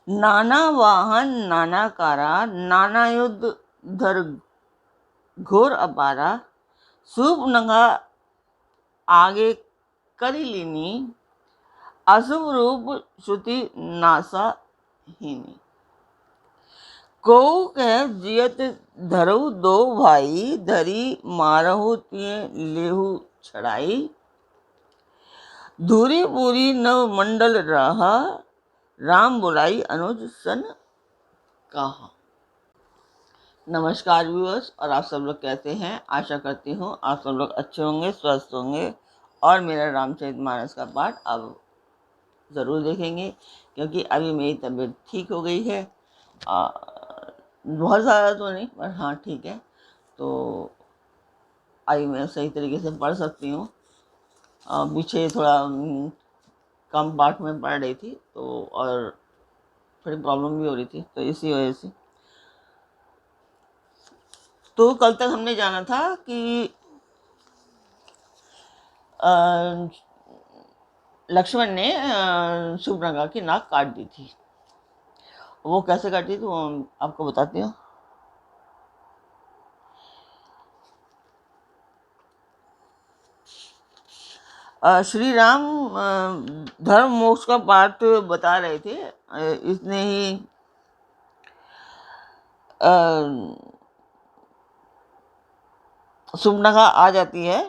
नाना वाहन नाना कारा, नाना युद्ध धर घोर अपारा, सूप नंगा आगे करी लीनी, अशुभ रूप श्रुति नासा हीनी। को कह जियत धरऊ दो भाई, धरी मारहु तिये लेहु छड़ाई, धूरी पूरी नव मंडल रहा, राम बुलाई अनुज सन कहा। नमस्कार व्यूअर्स, और आप सब लोग कैसे हैं? आशा करती हूँ आप सब लोग अच्छे होंगे, स्वस्थ होंगे, और मेरा रामचरितमानस का पाठ अब ज़रूर देखेंगे, क्योंकि अभी मेरी तबीयत ठीक हो गई है। बहुत ज़्यादा तो नहीं, पर हाँ ठीक है। तो अभी मैं सही तरीके से पढ़ सकती हूँ। पीछे थोड़ा कम पाठ में पढ़ रही थी, तो और थोड़ी प्रॉब्लम भी हो रही थी, तो इसी वजह से। तो कल तक हमने जाना था कि लक्ष्मण ने शूर्पणखा की नाक काट दी थी। वो कैसे काटी थी वो आपको बताती हूँ। श्री राम धर्म मोक्ष का पाठ बता रहे थे। इसने ही शूर्पणखा आ जाती है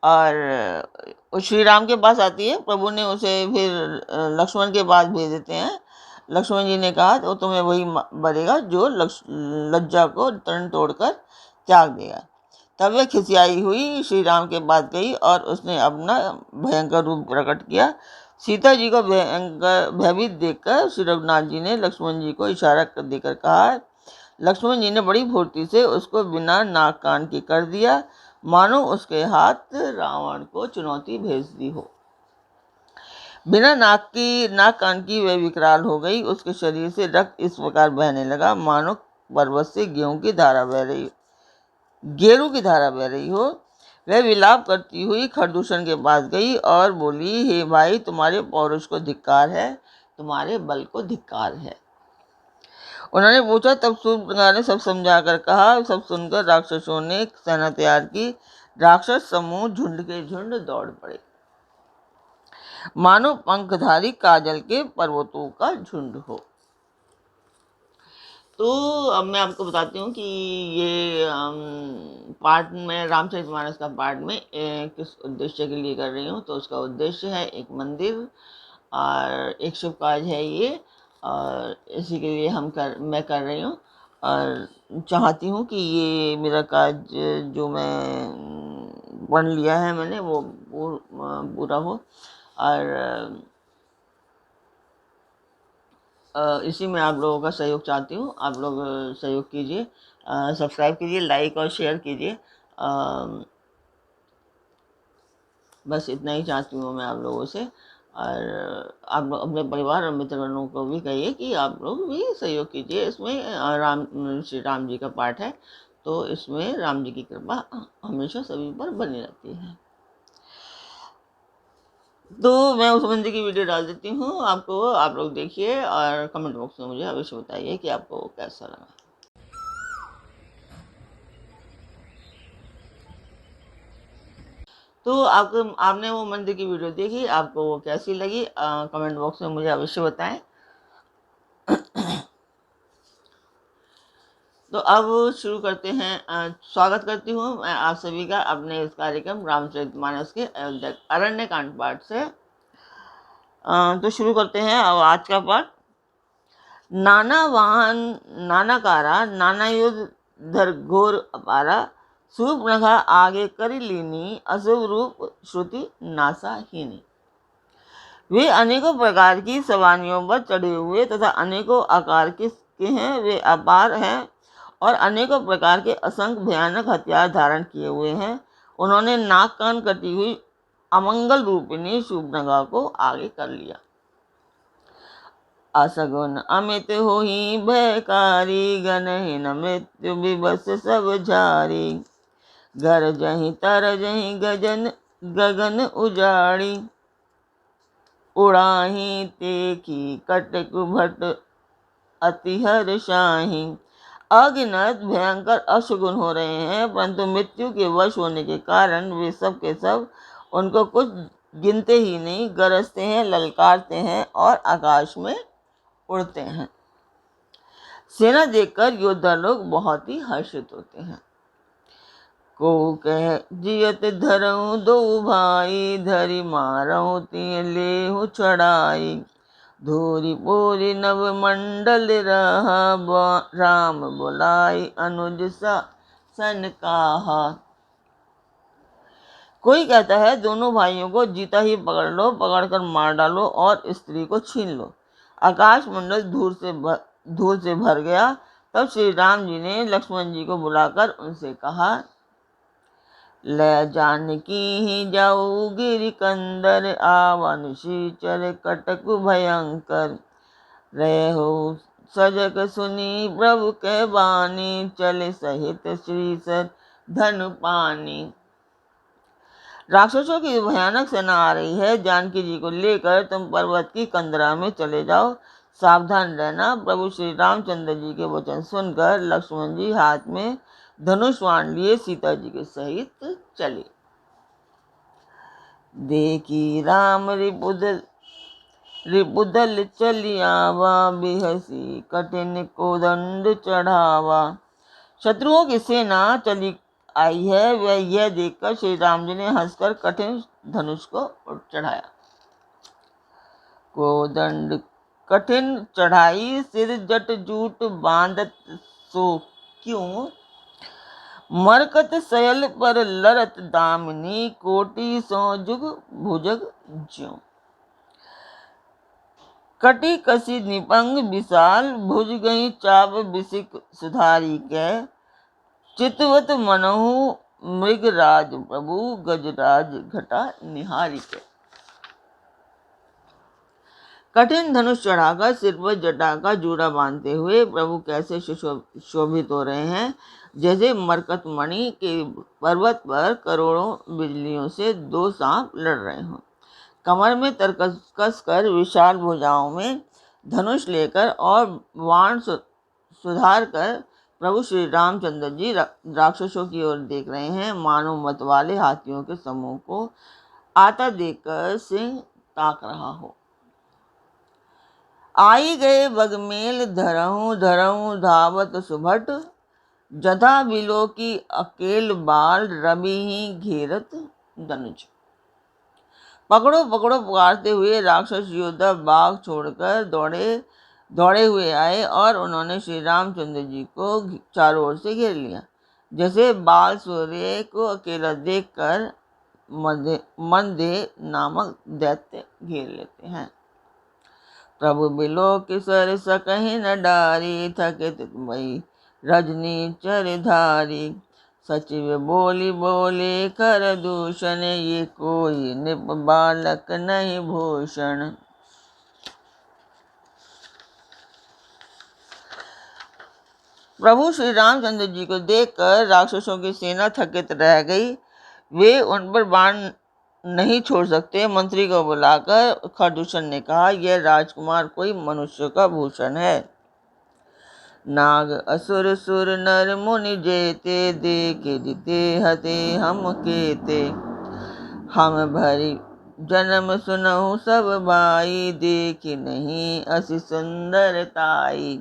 और श्री राम के पास आती है। प्रभु ने उसे फिर लक्ष्मण के पास भेज देते हैं। लक्ष्मण जी ने कहा तो तुम्हें वही मरेगा जो लज्जा को तन तोड़कर त्याग देगा। तब वह खिसियाई हुई श्री राम के पास गई और उसने अपना भयंकर रूप प्रकट किया। सीता जी को भयभीत देखकर श्री रघुनाथ जी ने लक्ष्मण जी को इशारा देकर कहा। लक्ष्मण जी ने बड़ी फुर्ती से उसको बिना नाक कान के कर दिया, मानो उसके हाथ रावण को चुनौती भेज दी हो। बिना नाक कान की वह विकराल हो गई। उसके शरीर से रक्त इस प्रकार बहने लगा मानो पर्वत से गेरू की धारा बह रही हो। वह विलाप करती हुई खरदूषण के पास गई और बोली, हे भाई, तुम्हारे पौरुष को धिक्कार है, तुम्हारे बल को धिक्कार है। उन्होंने पूछा। तब शूर्पणखा ने सब समझा कर कहा। सब सुनकर राक्षसों ने सेना तैयार की। राक्षस समूह झुंड के झुंड दौड़ पड़े, मानो पंखधारी काजल के पर्वतों का झुंड हो। तो अब मैं आपको बताती हूँ कि ये पाठ में, रामचरितमानस का पाठ में किस उद्देश्य के लिए कर रही हूँ। तो उसका उद्देश्य है एक मंदिर और एक शुभ कार्य है ये, और इसी के लिए मैं कर रही हूँ और चाहती हूँ कि ये मेरा कार्य जो मैं पढ़ लिया है मैंने वो पूरा हो। और इसी में आप लोगों का सहयोग चाहती हूँ। आप लोग सहयोग कीजिए, सब्सक्राइब कीजिए, लाइक और शेयर कीजिए। बस इतना ही चाहती हूँ मैं आप लोगों से। और आप लोग अपने परिवार और मित्रगणों को भी कहिए कि आप लोग भी सहयोग कीजिए। इसमें श्री राम जी का पाठ है, तो इसमें राम जी की कृपा हमेशा सभी पर बनी रहती है। तो मैं उस मंदिर की वीडियो डाल देती हूँ आपको, आप लोग देखिए और कमेंट बॉक्स में मुझे अवश्य बताइए कि आपको कैसा लगा। तो आपने वो मंदिर की वीडियो देखी, आपको वो कैसी लगी कमेंट बॉक्स में मुझे अवश्य बताएं। तो अब शुरू करते हैं। स्वागत करती हूँ मैं आप सभी का अपने इस कार्यक्रम रामचरितमानस के अरण्य कांड पाठ से। तो शुरू करते हैं अब आज का पाठ। नाना वाहन नाना कारा, नाना युद्ध धर घोर अपारा, शूर्पणखा आगे करी लीनी, अशुभ रूप श्रुति नासा हीनी। वे अनेकों प्रकार की सवारियों पर चढ़े हुए तथा अनेकों आकार के हैं। वे अपार हैं और अनेकों प्रकार के असंख्य भयानक हथियार धारण किए हुए हैं। उन्होंने नाक कान कटी हुई अमंगल रूपिणी शूर्पणखा को आगे कर लिया। असगुन अमित होहि भयकारी, गनहीन मृत्यु विवश सब झारी, घर जहीं तर जहीं गगन उजाड़ी, उड़ाही ते की कटक भट अति हर्षाहि। अगिनत भयंकर अशुगुन हो रहे हैं, परंतु मृत्यु के वश होने के कारण वे सब के सब उनको कुछ गिनते ही नहीं, गरजते हैं, ललकारते हैं और आकाश में उड़ते हैं। सेना देखकर योद्धा लोग बहुत ही हर्षित होते हैं। को कह जियत धरऊं दो भाई, धरि मारऊं तिय लेहु चढ़ाई। धूरी पूरी नव मंडल रहा, राम बुलाई अनुज सा सन कहा। कोई कहता है दोनों भाइयों को जीता ही पकड़ लो, पकड़कर मार डालो और स्त्री को छीन लो। आकाश मंडल धूल से भर गया। तब श्री राम जी ने लक्ष्मण जी को बुलाकर उनसे कहा, ले जानकी ही जाऊ गिरि कंदर, आवन चल कटक भयंकर। रहो सजग सुनी प्रभु के बानी, चले सहित श्रीसर धन पानी। राक्षसों की भयानक सेना आ रही है, जानकी जी को लेकर तुम पर्वत की कंदरा में चले जाओ, सावधान रहना। प्रभु श्री रामचंद्र जी के वचन सुनकर लक्ष्मण जी हाथ में धनुष बाण लिए सीता जी के सहित चले। देखी राम रिपुदल चलियावा, बिहसी कठिन कोदंड चढ़ावा। शत्रुओं की सेना चली आई है, वह यह देखकर श्री राम जी ने हंसकर कठिन धनुष को चढ़ाया। कोदंड कठिन चढ़ाई, सिर जट जूट बांधत सो क्यों। मरकत सयल पर लरत दामिनी, कोटि सो जुग भुजग ज्यों। कटी कसी निपंग विशाल, भुज गई चाप बिसिक सुधारी के। चितवत मनहु मृगराज प्रभु, गजराज घटा निहारी के। कठिन धनुष चढ़ाकर सिर पर जटा का जूड़ा बांधते हुए प्रभु कैसे शोभित हो रहे हैं, जैसे मरकत मणि के पर्वत पर करोड़ों बिजलियों से दो सांप लड़ रहे हों। कमर में तरकस कस कर विशाल भुजाओं में धनुष लेकर और बाण सुधार कर प्रभु श्री रामचंद्र जी राक्षसों की ओर देख रहे हैं, मानो मत वाले हाथियों के समूह को आता देखकर सिंह ताक रहा हो। आई गए बगमेल धरहूं धरहूं, धावत सुभट जथा बिलो की अकेल बाल, रवि ही घेरत धनुज। पकड़ो पकड़ो पुकारते हुए राक्षस योद्धा बाग छोड़कर दौड़े हुए आए और उन्होंने श्री रामचंद्र जी को चारों ओर से घेर लिया। जैसे बाल सूर्य को अकेला देखकर मंदे नामक दैत्य घेर लेते हैं। प्रभु बिलो किसर सकहि न डारी, थकित मई रजनी चरधारी। सचिव बोली बोले कर दूषण, ये कोई निप बालक नहीं भूषण। प्रभु श्री रामचंद्र जी को देखकर राक्षसों की सेना थकित रह गई। वे उन पर बाण नहीं छोड़ सकते। मंत्री को बुलाकर खरदूषण ने कहा, यह राजकुमार कोई मनुष्य का भूषण है। नाग असुर सुर नर मुनि जेते, देखे दिते हते हम केते। हम भरी जन्म सुनहु सब भाई, देखी नहीं अति सुंदरताई।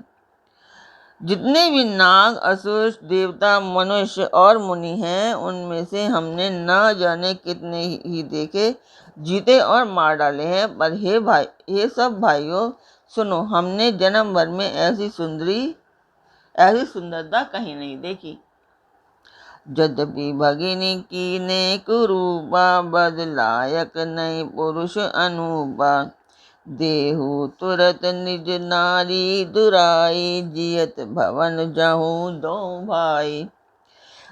जितने भी नाग असुर देवता मनुष्य और मुनि हैं, उनमें से हमने न जाने कितने ही देखे, जीते और मार डाले हैं। पर हे सब भाइयों सुनो, हमने जन्म भर में ऐसी सुंदरता कहीं नहीं देखी। यद्यपि भगिनी की ने कुरूपा, बदलायक नहीं पुरुष अनूपा। देहु तुरत निज नारी दुराई, जियत भवन जाहू दो भाई।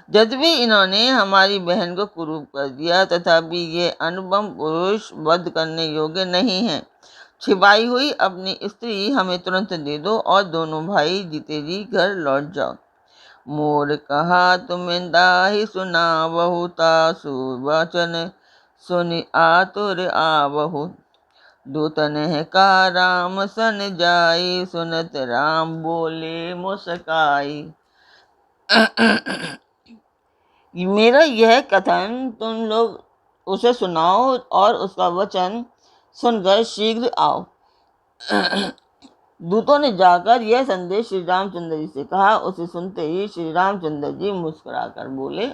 यद्यपि इन्होंने हमारी बहन को कुरूप कर दिया, तथापि ये अनुपम पुरुष वध करने योग्य नहीं है। छिपाई हुई अपनी स्त्री हमें तुरंत दे दो और दोनों भाई जीते जी घर लौट जाओ। मोर कहा तुम दाही सुना, बहु तासु वचन सुनि आतुर आवहु। दूतन है कहा राम सन जाई, सुनत राम बोले मुस्काई। मेरा यह कथन तुम लोग उसे सुनाओ और उसका वचन सुनकर शीघ्र आओ। दूतों ने जाकर यह संदेश श्री रामचंद्र जी से कहा। उसे सुनते ही श्री रामचंद्र जी मुस्कुराकर बोले,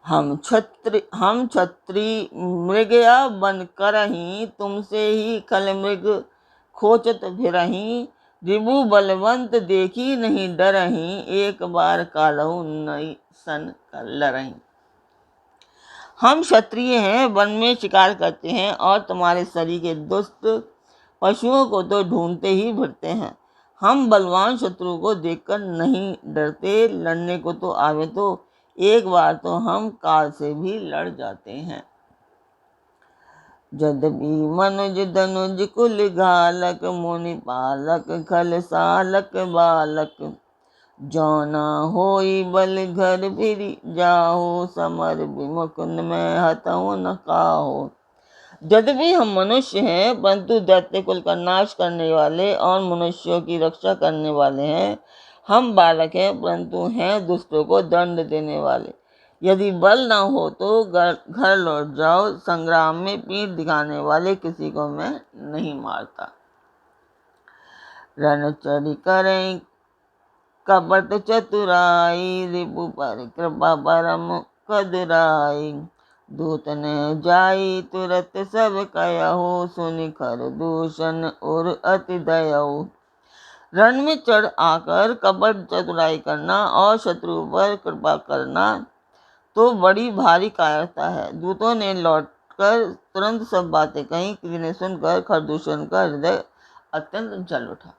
हम छत्री मृगया बन करहीं, तुमसे ही खल मृग खोचत फिरहीं, रिबु बलवंत देखी नहीं डरहीं, एक बार कालहु नई सन लरहीं। हम क्षत्रिय हैं, वन में शिकार करते हैं और तुम्हारे शरीर के दुष्ट पशुओं को तो ढूंढते ही फिरते हैं। हम बलवान शत्रु को देखकर नहीं डरते, लड़ने को तो आवे तो एक बार तो हम काल से भी लड़ जाते हैं। यद्यपि मनुज धनुज कुल घालक, मुनि पालक खल सालक बालक, जौना होई बल घर फिरी जाहो, समर विमुख में हतहु न काहो। यद्यपि हम मनुष्य हैं, परंतु दैत्य कुल का नाश करने वाले और मनुष्यों की रक्षा करने वाले हैं। हम बालक हैं, परंतु हैं दुष्टों को दंड देने वाले। यदि बल न हो तो घर लौट जाओ, संग्राम में पीठ दिखाने वाले किसी को मैं नहीं मारता। रणचरी करें कपट चतुराई, रिपु पर कृपा परम कदराई, दूत ने जाई तुरत सब कहु, सुनि खर दूषण और अति दयऊ। रण में चढ़ आकर कपट चतुराई करना और शत्रु पर कृपा करना तो बड़ी भारी कायरता है। दूतों ने लौटकर तुरंत सब बातें कहीं, जिन्हें सुनकर खरदूषण का हृदय अत्यंत जल उठा।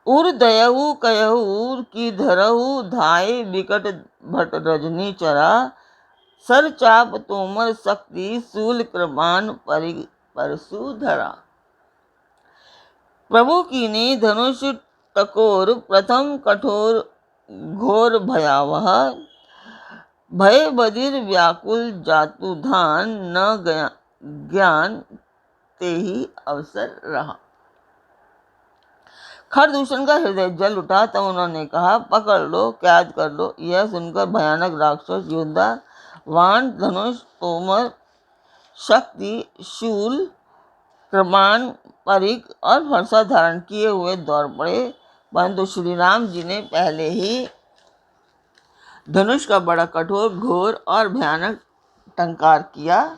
उर दयऊ कहऊ की धरऊ, धाय विकट भट रजनी चरा, सर चाप तोमर शक्ति, शूल कृपान परशु धरा। प्रभु की ने धनुष टकोर, प्रथम कठोर घोर भयावह, भय बधिर व्याकुल जातु धान, न ज्ञान ते ही अवसर रहा। खरदूषण का हृदय जल उठा। तब उन्होंने कहा, पकड़ लो, कैद कर लो। यह सुनकर भयानक राक्षस योद्धा वाण, धनुष, तोमर, शक्ति, शूल, कृपाण, परिघ और फरसा धारण किए हुए दौड़ पड़े, परंतु श्री राम जी ने पहले ही धनुष का बड़ा कठोर, घोर और भयानक टंकार किया,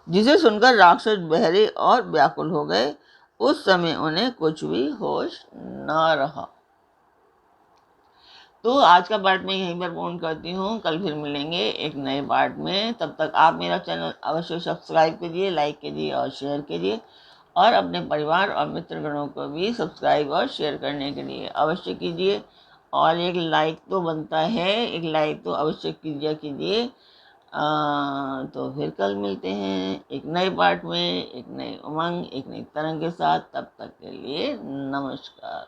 जिसे सुनकर राक्षस बहरे और व्याकुल हो गए। उस समय उन्हें कुछ भी होश न रहा। तो आज का पार्ट मैं यहीं पर पूर्ण करती हूँ। कल फिर मिलेंगे एक नए पार्ट में। तब तक आप मेरा चैनल अवश्य सब्सक्राइब कीजिए, लाइक कीजिए और शेयर कीजिए, और अपने परिवार और मित्रगणों को भी सब्सक्राइब और शेयर करने के लिए अवश्य कीजिए। और एक लाइक तो बनता है, एक लाइक तो अवश्य कीजिए। तो फिर कल मिलते हैं एक नए पार्ट में, एक नए उमंग, एक नई तरंग के साथ। तब तक के लिए नमस्कार।